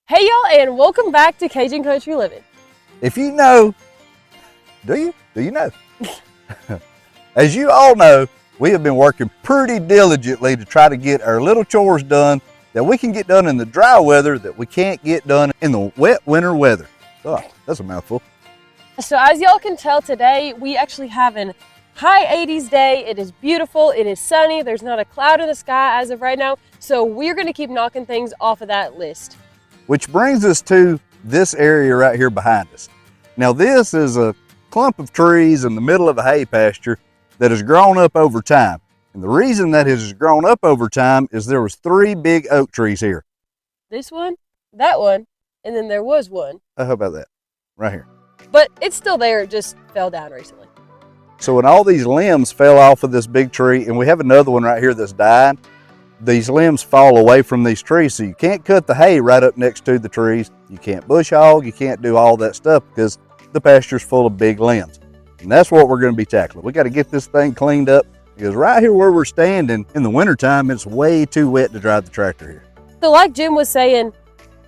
Hey y'all, and welcome back to Cajun Country Living. If you know, do you? Do you know? As you all know, we have been working pretty diligently to try to get our little chores done that we can get done in the dry weather that we can't get done in the wet winter weather. Oh, that's a mouthful. So as y'all can tell today, we actually have an high 80s day. It is beautiful, it is sunny, there's not a cloud in the sky as of right now. So we're gonna keep knocking things off of that list. Which brings us to this area right here behind us. Now this is a clump of trees in the middle of a hay pasture that has grown up over time. And the reason that it has grown up over time is there was 3 big oak trees here. This one, that one, and then there was one. How about that? Right here. But it's still there, it just fell down recently. So when all these limbs fell off of this big tree, and we have another one right here that's died, these limbs fall away from these trees, so you can't cut the hay right up next to the trees. You can't bush hog, you can't do all that stuff because the pasture's full of big limbs. And that's what we're going to be tackling. We got to get this thing cleaned up because right here where we're standing in the wintertime, it's way too wet to drive the tractor here. So like Jim was saying,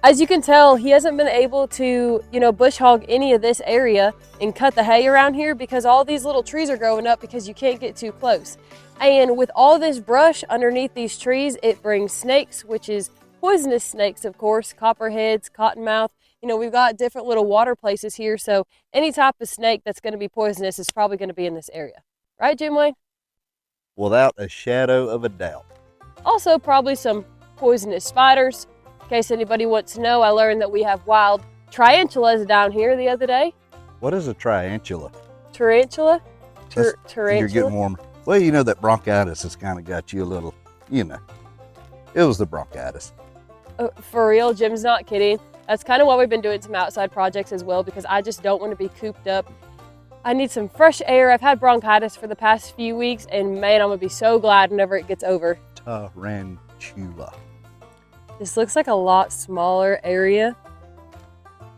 as you can tell, he hasn't been able to, bush hog any of this area and cut the hay around here because all these little trees are growing up because you can't get too close. And with all this brush underneath these trees, it brings snakes, which is poisonous snakes, of course, copperheads, cottonmouth. We've got different little water places here, so any type of snake that's going to be poisonous is probably going to be in this area. Right, Jim Wayne? Without a shadow of a doubt. Also, probably some poisonous spiders. In case anybody wants to know, I learned that we have wild tarantulas down here the other day. What is a tarantula? Tarantula? Tarantula? You're getting warmer. Well, you know that bronchitis has kind of got you a little, it was the bronchitis. For real, Jim's not kidding. That's kind of why we've been doing some outside projects as well, because I just don't want to be cooped up. I need some fresh air. I've had bronchitis for the past few weeks, and man, I'm going to be so glad whenever it gets over. Tarantula. This looks like a lot smaller area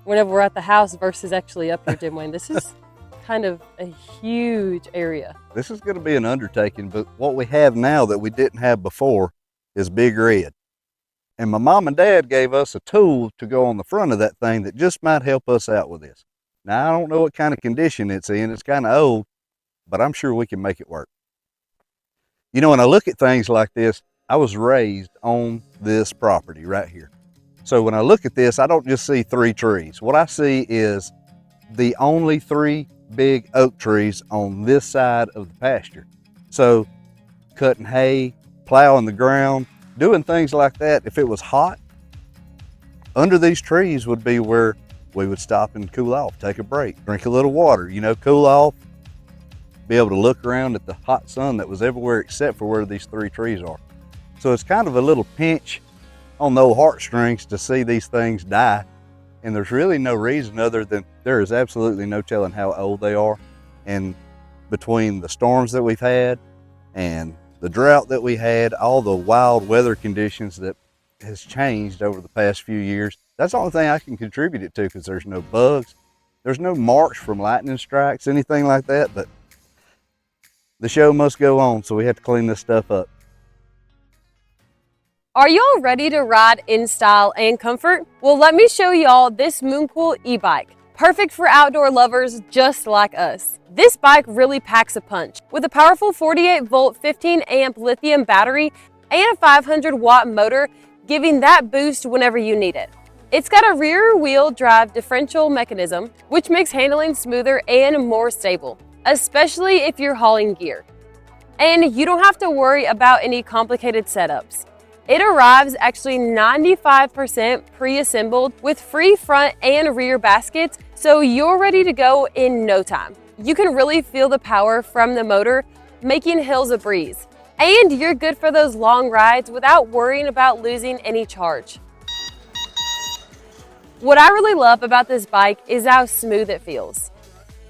whenever we're at the house versus actually up here, Jim Wayne. This is kind of a huge area. This is going to be an undertaking, but what we have now that we didn't have before is Big Red. And my mom and dad gave us a tool to go on the front of that thing that just might help us out with this. Now, I don't know what kind of condition it's in. It's kind of old, but I'm sure we can make it work. When I look at things like this, I was raised on this property right here. So when I look at this, I don't just see 3 trees. What I see is the only 3 big oak trees on this side of the pasture. So cutting hay, plowing the ground, doing things like that, if it was hot, under these trees would be where we would stop and cool off, take a break, drink a little water, cool off, be able to look around at the hot sun that was everywhere except for where these 3 trees are. So it's kind of a little pinch on the old heartstrings to see these things die. And there's really no reason other than there is absolutely no telling how old they are. And between the storms that we've had and the drought that we had, all the wild weather conditions that has changed over the past few years, that's the only thing I can contribute it to, because there's no bugs, there's no marks from lightning strikes, anything like that, but the show must go on, so we have to clean this stuff up. Are y'all ready to ride in style and comfort? Well, let me show y'all this Mooncool e-bike. Perfect for outdoor lovers just like us. This bike really packs a punch. With a powerful 48-volt, 15-amp lithium battery and a 500-watt motor, giving that boost whenever you need it. It's got a rear-wheel drive differential mechanism, which makes handling smoother and more stable, especially if you're hauling gear. And you don't have to worry about any complicated setups. It arrives actually 95% pre-assembled with free front and rear baskets, so you're ready to go in no time. You can really feel the power from the motor, making hills a breeze. And you're good for those long rides without worrying about losing any charge. What I really love about this bike is how smooth it feels.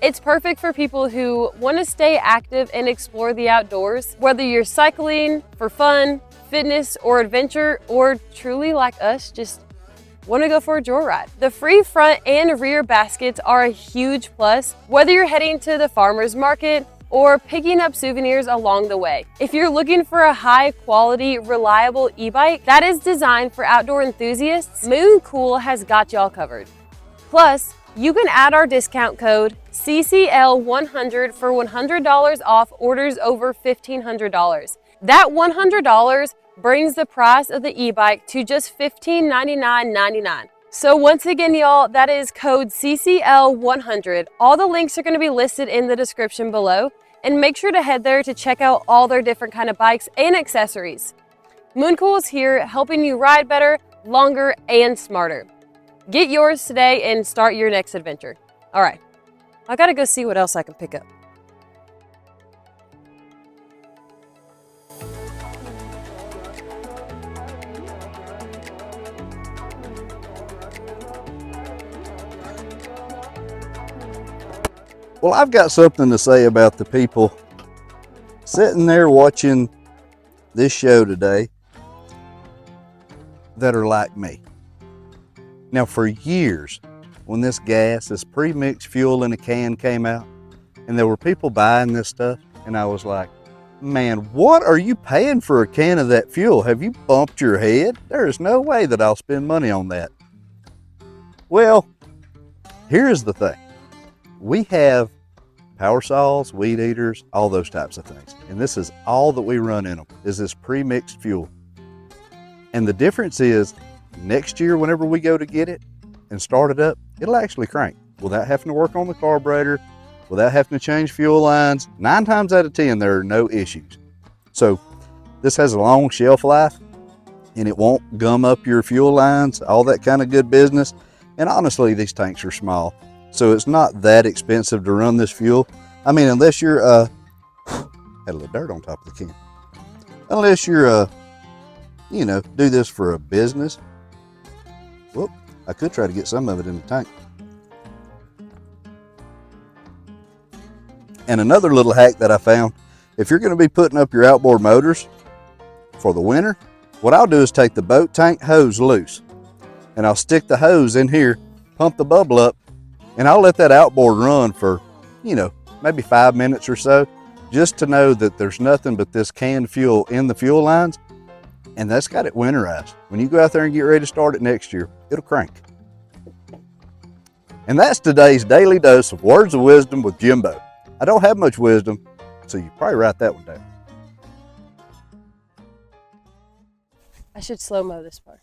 It's perfect for people who want to stay active and explore the outdoors, whether you're cycling for fun, fitness, or adventure, or truly like us, just want to go for a joyride. The free front and rear baskets are a huge plus, whether you're heading to the farmer's market or picking up souvenirs along the way. If you're looking for a high quality, reliable e-bike that is designed for outdoor enthusiasts, Mooncool has got y'all covered. Plus, you can add our discount code CCL100 for $100 off orders over $1,500. That $100 brings the price of the e-bike to just $1599.99. So once again, y'all, that is code CCL100. All the links are going to be listed in the description below, and make sure to head there to check out all their different kind of bikes and accessories. Mooncool is here helping you ride better, longer, and smarter. Get yours today and start your next adventure. All right, I gotta go see what else I can pick up. Well, I've got something to say about the people sitting there watching this show today that are like me. Now, for years, when this pre-mixed fuel in a can came out, and there were people buying this stuff, and I was like, man, what are you paying for a can of that fuel? Have you bumped your head? There is no way that I'll spend money on that. Well, here's the thing. We have power saws, weed eaters, all those types of things. And this is all that we run in them, is this pre-mixed fuel. And the difference is, next year, whenever we go to get it and start it up, it'll actually crank without having to work on the carburetor, without having to change fuel lines. 9 times out of 10, there are no issues. So this has a long shelf life, and it won't gum up your fuel lines, all that kind of good business. And honestly, these tanks are small, so it's not that expensive to run this fuel. I mean, unless you're, had a little dirt on top of the can. Unless you're, you know, do this for a business. Whoop, I could try to get some of it in the tank. And another little hack that I found, if you're going to be putting up your outboard motors for the winter, what I'll do is take the boat tank hose loose, and I'll stick the hose in here, pump the bubble up, and I'll let that outboard run for, you know, maybe 5 minutes or so, just to know that there's nothing but this canned fuel in the fuel lines, and that's got it winterized. When you go out there and get ready to start it next year, it'll crank. And that's today's daily dose of words of wisdom with Jimbo. I don't have much wisdom, so you probably write that one down. I should slow-mo this part.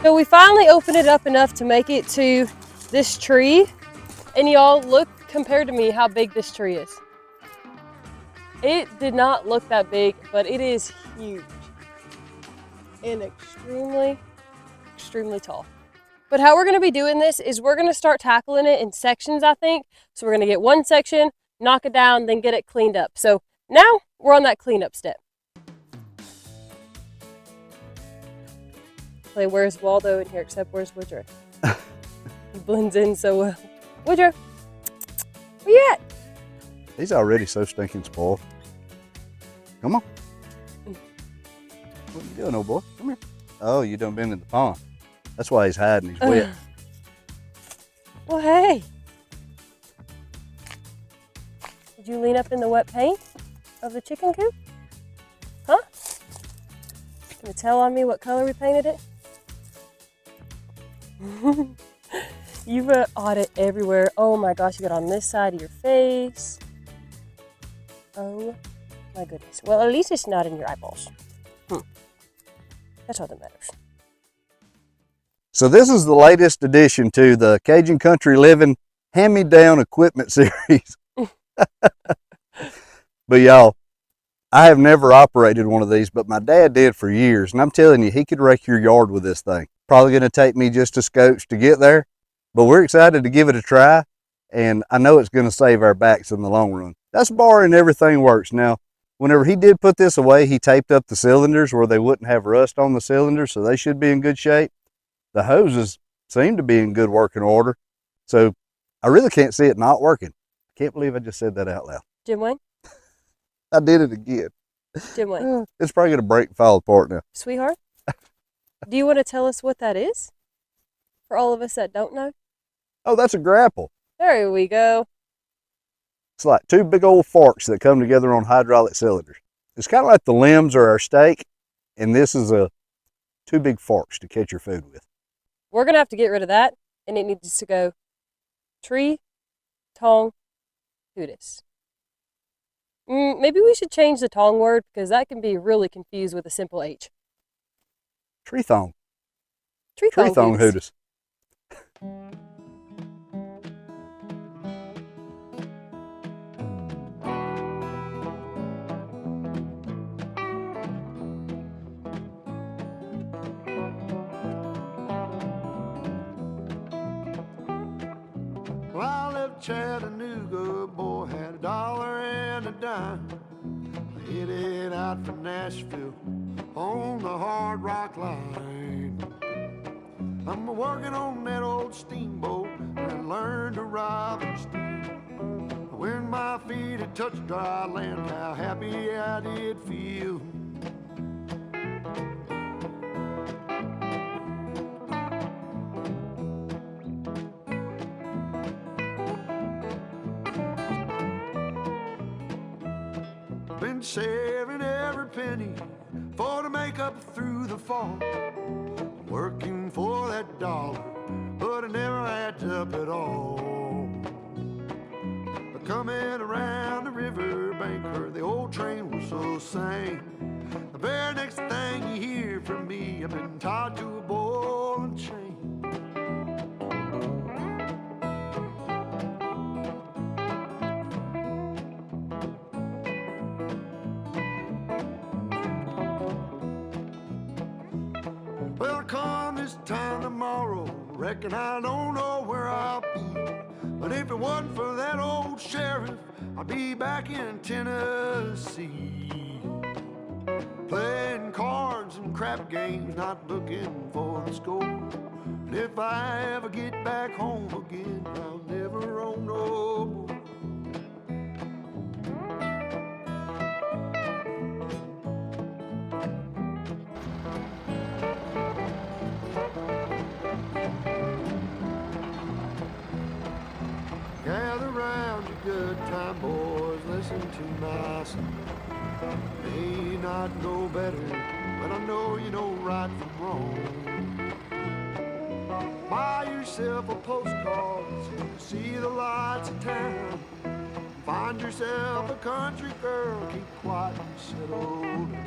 So we finally opened it up enough to make it to this tree. And y'all, look compared to me how big this tree is. It did not look that big, but it is huge and extremely, extremely tall. But how we're gonna be doing this is we're gonna start tackling it in sections, I think. So we're gonna get one section, knock it down, then get it cleaned up. So now we're on that cleanup step. Like, where's Waldo in here, except where's Woodrow? He blends in so well. Woodrow, where you at? He's already so stinking spoiled. Come on. What you doing, old boy? Come here. Oh, you done been in the pond. That's why he's hiding. He's wet. Well, hey. Did you lean up in the wet paint? of the chicken coop? Huh? Can you tell on me what color we painted it? You've got audit everywhere. Oh my gosh, you got on this side of your face. Oh my goodness. Well, at least it's not in your eyeballs. That's all that matters. So this is the latest addition to the Cajun Country Living hand-me-down equipment series. But y'all, I have never operated one of these, but my dad did for years. And I'm telling you, he could wreck your yard with this thing. Probably going to take me just a scotch to get there, but we're excited to give it a try. And I know it's going to save our backs in the long run. That's barring everything works. Now, whenever he did put this away, he taped up the cylinders where they wouldn't have rust on the cylinders, so they should be in good shape. The hoses seem to be in good working order. So I really can't see it not working. I can't believe I just said that out loud. Jim Wayne? I did it again. Jim Wayne. It's probably going to break and fall apart now. Sweetheart, do you want to tell us what that is? For all of us that don't know? Oh, that's a grapple. There we go. It's like two big old forks that come together on hydraulic cylinders. It's kind of like the limbs are our steak, and this is two big forks to catch your food with. We're going to have to get rid of that, and it needs to go tree, tong, hootis. Maybe we should change the tong word because that can be really confused with a simple H. Tree thong. Tree thong hootis. Well, I left Chattanooga, boy, had $1 and a dime. Headed out for Nashville on the Hard Rock Line. I'm working on that old steamboat and learned to rob and steal. When my feet had touched dry land, how happy I did feel. Been saving every penny for to make up through the fall. Working for that dollar, but it never adds up at all. Coming around the river bank, heard the old train whistle sing. The very next thing you hear from me, I've been tied to a ball and chain. Well, come this time tomorrow, reckon I don't know where I'll be. But if it wasn't for that old sheriff, I'd be back in Tennessee. Playing cards and crap games, not looking for the score. And if I ever get back home again, I'll never roam no more. Gather round, you good time boys, listen to my song. May not know better, but I know you know right from wrong. Buy yourself a postcard so you see the lights of town. Find yourself a country girl, keep quiet and settle down.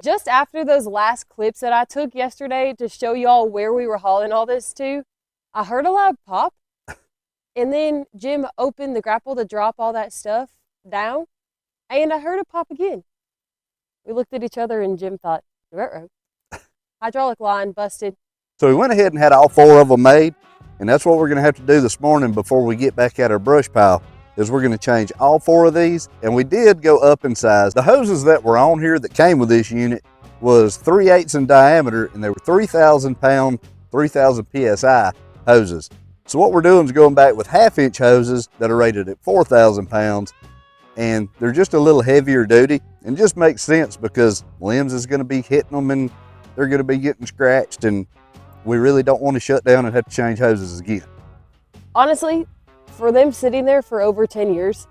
Just after those last clips that I took yesterday to show y'all where we were hauling all this to, I heard a loud pop, and then Jim opened the grapple to drop all that stuff down, and I heard it pop again. We looked at each other, and Jim thought, ruh-roh. Hydraulic line busted. So we went ahead and had all 4 of them made, and that's what we're going to have to do this morning before we get back at our brush pile, is we're going to change all 4 of these, and we did go up in size. The hoses that were on here that came with this unit was 3/8 in diameter, and they were 3,000 pound, 3,000 PSI hoses. So what we're doing is going back with 1/2 inch hoses that are rated at 4,000 pounds, and they're just a little heavier duty, and just makes sense because limbs is going to be hitting them and they're going to be getting scratched, and we really don't want to shut down and have to change hoses again. Honestly, for them sitting there for over 10 years,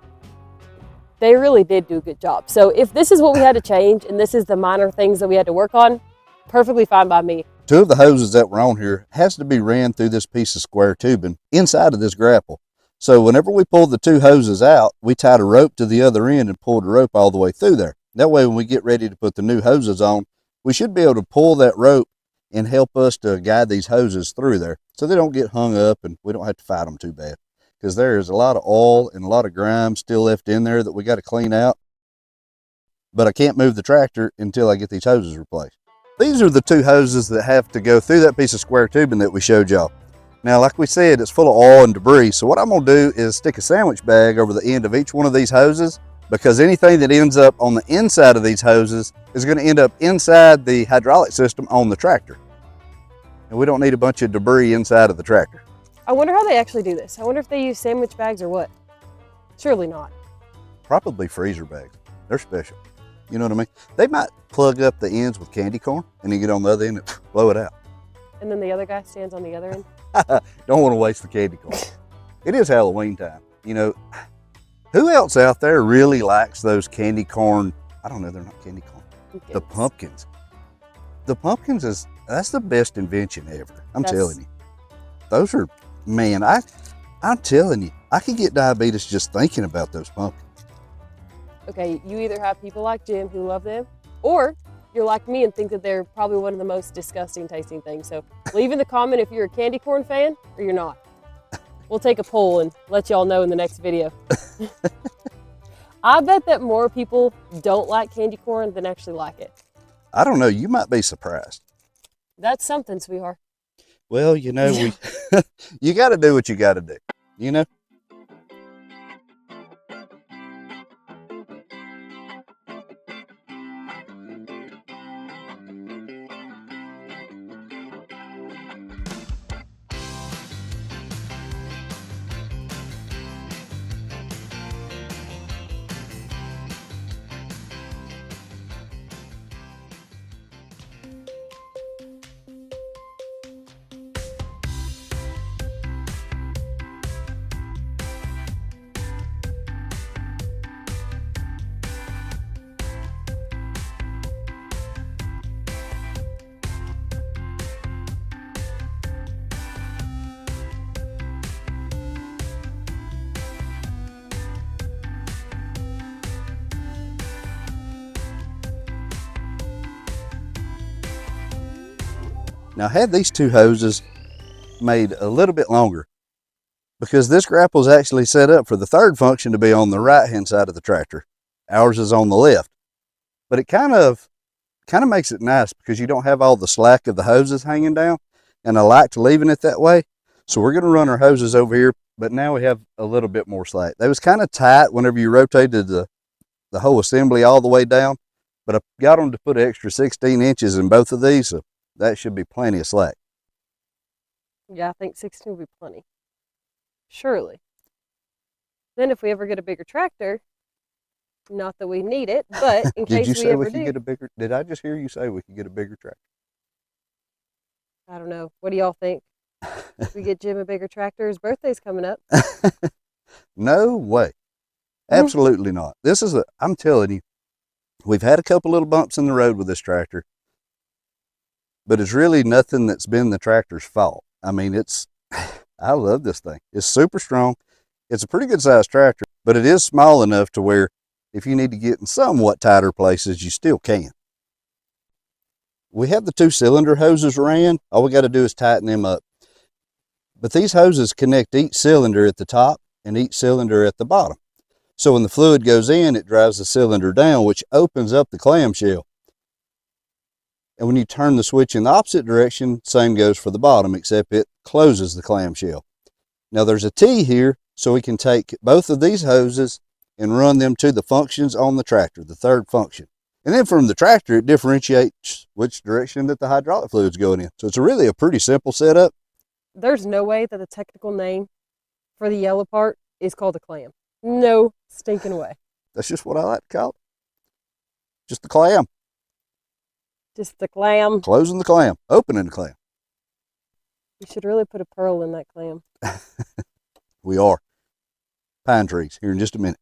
they really did do a good job. So if this is what we had to change and this is the minor things that we had to work on, perfectly fine by me. 2 of the hoses that were on here has to be ran through this piece of square tubing inside of this grapple. So whenever we pulled the 2 hoses out, we tied a rope to the other end and pulled the rope all the way through there. That way when we get ready to put the new hoses on, we should be able to pull that rope and help us to guide these hoses through there so they don't get hung up and we don't have to fight them too bad, because there is a lot of oil and a lot of grime still left in there that we got to clean out. But I can't move the tractor until I get these hoses replaced. These are the 2 hoses that have to go through that piece of square tubing that we showed y'all. Now, like we said, it's full of oil and debris, so what I'm going to do is stick a sandwich bag over the end of each one of these hoses, because anything that ends up on the inside of these hoses is going to end up inside the hydraulic system on the tractor. And we don't need a bunch of debris inside of the tractor. I wonder how they actually do this. I wonder if they use sandwich bags or what. Surely not. Probably freezer bags. They're special. You know what I mean? They might plug up the ends with candy corn and you get on the other end and blow it out. And then the other guy stands on the other end. Don't want to waste the candy corn. It is Halloween time. You know, who else out there really likes those candy corn? I don't know, they're not candy corn. Pumpkins. The pumpkins. The pumpkins that's the best invention ever. I'm telling you. Those are, man, I'm telling you, I could get diabetes just thinking about those pumpkins. Okay, you either have people like Jim who love them, or you're like me and think that they're probably one of the most disgusting tasting things. So leave in the comment if you're a candy corn fan or you're not. We'll take a poll and let y'all know in the next video. I bet that more people don't like candy corn than actually like it. I don't know, you might be surprised. That's something, sweetheart. Well, you know, you got to do what you got to do, you know? Now, I had these 2 hoses made a little bit longer because this grapple is actually set up for the 3rd function to be on the right-hand side of the tractor. Ours is on the left. But it kind of makes it nice because you don't have all the slack of the hoses hanging down, and I liked leaving it that way. So we're going to run our hoses over here, but now we have a little bit more slack. They was kind of tight whenever you rotated the whole assembly all the way down, but I got them to put an extra 16 inches in both of these, so that should be plenty of slack. Yeah, I think 16 will be plenty. Surely. Then if we ever get a bigger tractor, not that we need it, but in case we ever do. Did I just hear you say we could get a bigger tractor? I don't know. What do y'all think? If we get Jim a bigger tractor, his birthday's coming up. No way. Absolutely not. I'm telling you, we've had a couple little bumps in the road with this tractor, but it's really nothing that's been the tractor's fault. I mean, I love this thing. It's super strong. It's a pretty good sized tractor, but it is small enough to where if you need to get in somewhat tighter places, you still can. We have the 2-cylinder hoses ran. All we got to do is tighten them up. But these hoses connect each cylinder at the top and each cylinder at the bottom. So when the fluid goes in, it drives the cylinder down, which opens up the clamshell. And when you turn the switch in the opposite direction, same goes for the bottom, except it closes the clamshell. Now there's a T here, so we can take both of these hoses and run them to the functions on the tractor, the third function. And then from the tractor, it differentiates which direction that the hydraulic fluid's going in. So it's really a pretty simple setup. There's no way that the technical name for the yellow part is called a clam. No stinking way. That's just what I like to call it. Just the clam. Just the clam. Closing the clam, opening the clam. You should really put a pearl in that clam. We are. Pine trees here in just a minute.